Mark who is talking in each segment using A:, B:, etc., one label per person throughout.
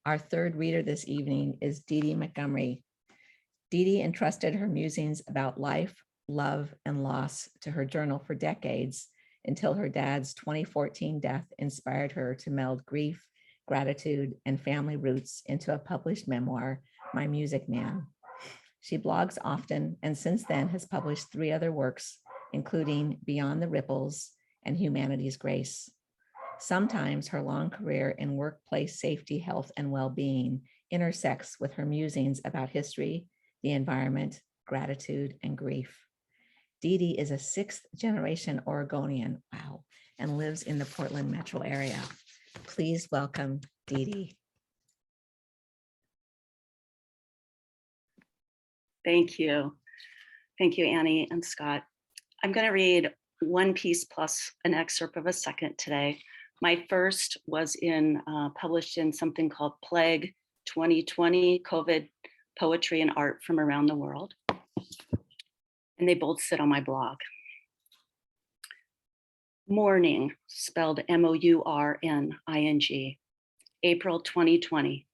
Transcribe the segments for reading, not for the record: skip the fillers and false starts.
A: Our third reader this evening is Dede Montgomery. Dede entrusted her musings about life, love, and loss to her journal for decades until her dad's 2014 death inspired her to meld grief, gratitude, and family roots into a published memoir, My Music Man. She blogs often and since then has published 3 other works, including Beyond the Ripples and Humanity's Grace. Sometimes her long career in workplace safety, health, and well-being intersects with her musings about history, the environment, gratitude, and grief. Dede is a 6th generation Oregonian, wow, and lives in the Portland metro area. Please welcome Dede.
B: Thank you. Thank you, Annie and Scott. I'm going to read one piece plus an excerpt of a second today. My first was published in something called Plague 2020, COVID Poetry and Art from Around the World. And they both sit on my blog. Mourning, spelled Mourning, April 2020.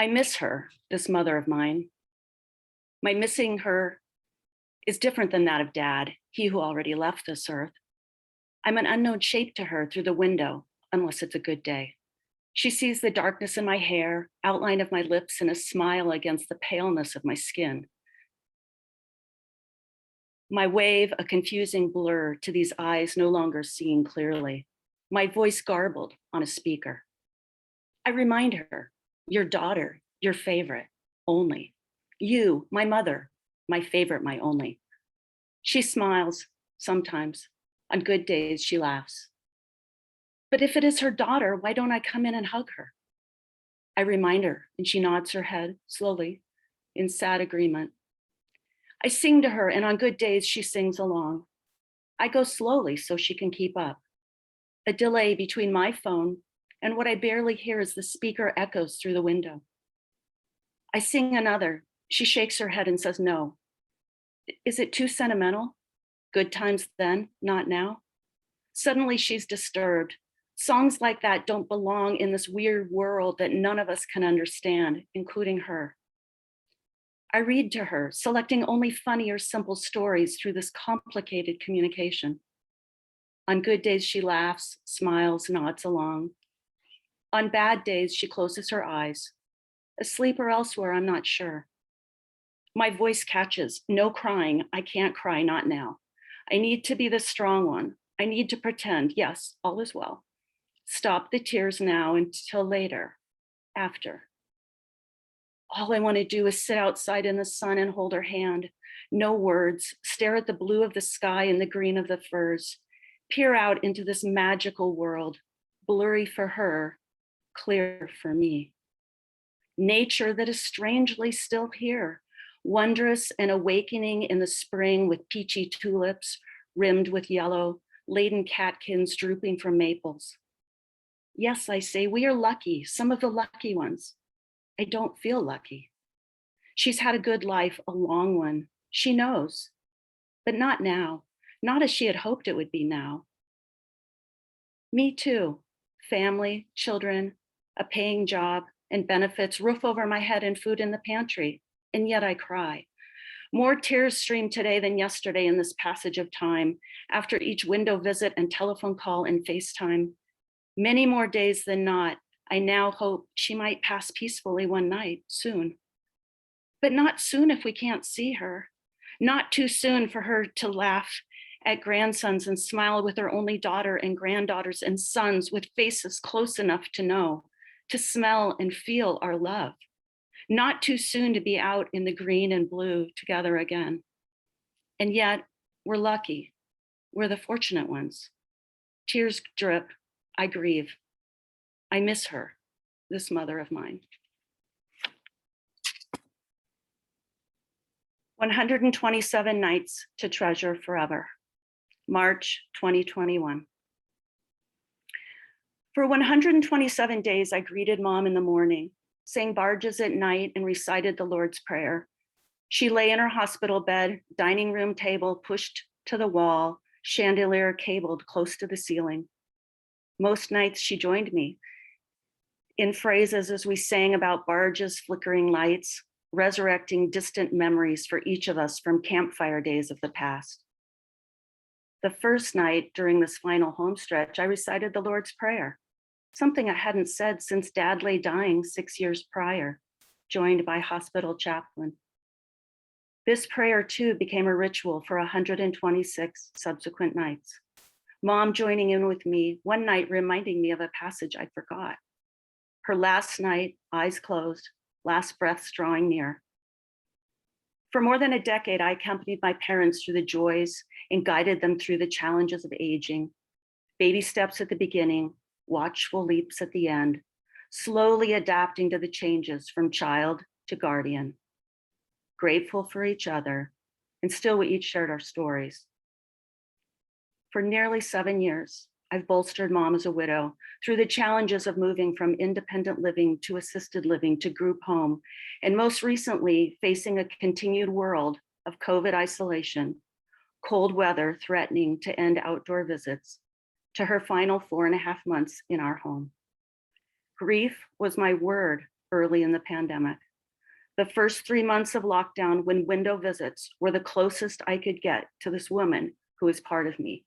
B: I miss her, this mother of mine. My missing her is different than that of Dad, he who already left this earth. I'm an unknown shape to her through the window, unless it's a good day. She sees the darkness in my hair, outline of my lips, and a smile against the paleness of my skin. My wave, a confusing blur to these eyes no longer seeing clearly. My voice garbled on a speaker. I remind her, your daughter, your favorite, only. You, my mother, my favorite, my only. She smiles sometimes. On good days, she laughs. But if it is her daughter, why don't I come in and hug her? I remind her, and she nods her head slowly in sad agreement. I sing to her, and on good days, she sings along. I go slowly so she can keep up. A delay between my phone and what I barely hear as the speaker echoes through the window. I sing another. She shakes her head and says no. Is it too sentimental? Good times then, not now? Suddenly she's disturbed. Songs like that don't belong in this weird world that none of us can understand, including her. I read to her, selecting only funny or simple stories through this complicated communication. On good days, she laughs, smiles, nods along. On bad days, she closes her eyes. Asleep or elsewhere, I'm not sure. My voice catches, no crying, I can't cry, not now. I need to be the strong one. I need to pretend, yes, all is well. Stop the tears now until later, after. All I want to do is sit outside in the sun and hold her hand. No words, stare at the blue of the sky and the green of the firs. Peer out into this magical world, blurry for her, clear for me. Nature that is strangely still here, wondrous and awakening in the spring with peachy tulips rimmed with yellow, laden catkins drooping from maples. Yes, I say, we are lucky, some of the lucky ones. I don't feel lucky. She's had a good life, a long one. She knows, but not now, not as she had hoped it would be now. Me too, family, children, a paying job and benefits, roof over my head and food in the pantry, and yet I cry. More tears stream today than yesterday in this passage of time, after each window visit and telephone call and FaceTime. Many more days than not, I now hope she might pass peacefully one night soon. But not soon if we can't see her. Not too soon for her to laugh at grandsons and smile with her only daughter and granddaughters and sons with faces close enough to know, to smell and feel our love. Not too soon to be out in the green and blue together again. And yet we're lucky. We're the fortunate ones. Tears drip. I grieve. I miss her, this mother of mine. 127 Nights to Treasure Forever, March 2021. For 127 days, I greeted Mom in the morning, sang barges at night, and recited the Lord's Prayer. She lay in her hospital bed, dining room table pushed to the wall, chandelier cabled close to the ceiling. Most nights she joined me in phrases as we sang about barges, flickering lights, resurrecting distant memories for each of us from campfire days of the past. The first night during this final home stretch, I recited the Lord's Prayer, something I hadn't said since Dad lay dying 6 years prior, joined by hospital chaplain. This prayer too became a ritual for 126 subsequent nights. Mom joining in with me, one night reminding me of a passage I forgot. Her last night, eyes closed, last breaths drawing near. For more than a decade, I accompanied my parents through the joys and guided them through the challenges of aging. Baby steps at the beginning, watchful leaps at the end, slowly adapting to the changes from child to guardian. Grateful for each other, and still we each shared our stories. For nearly 7 years, I've bolstered Mom as a widow through the challenges of moving from independent living to assisted living to group home, and most recently, facing a continued world of COVID isolation, cold weather threatening to end outdoor visits, to her final 4.5 months in our home. Grief was my word early in the pandemic. The first 3 months of lockdown, when window visits were the closest I could get to this woman who is part of me.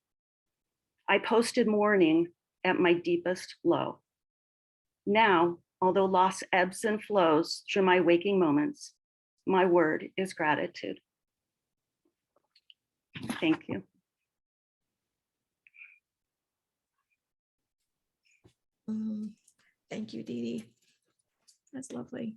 B: I posted mourning at my deepest low. Now, although loss ebbs and flows through my waking moments, my word is gratitude. Thank you.
A: Thank you, Dede. That's lovely.